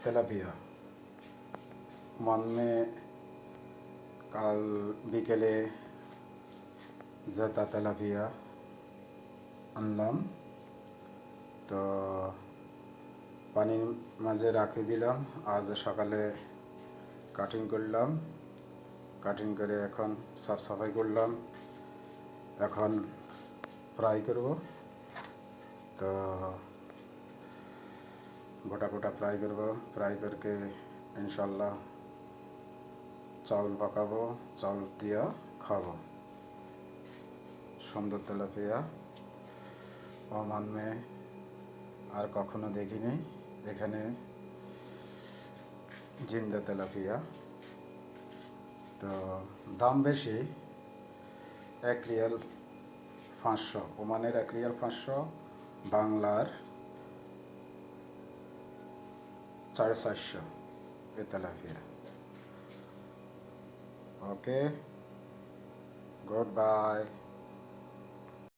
Tilapia. মনে কাল বিকেলে জেতা তেলাপিয়া আনলাম, তো পানির মাঝে রাখে দিলাম। আজ সকালে কাটিং করলাম, কাটিং করে এখন সাফ সাফাই করলাম, এখন ফ্রাই করব। তো গোটা গোটা ফ্রাই করব, ফ্রাই করকে ইনশাল্লাহ চাউল পাকাবো, চাউল দিয়া খাবো। সুন্দর তেলাপিয়া ওমান মে আর কখনো দেখিনি। এখানে জিন্দা তেলাপিয়া, তো দাম বেশি, 1 রিয়াল 500, ওমানের 1 রিয়াল 500, বাংলার 450 এ তেলাপিয়া। ওকে, গুড বাই।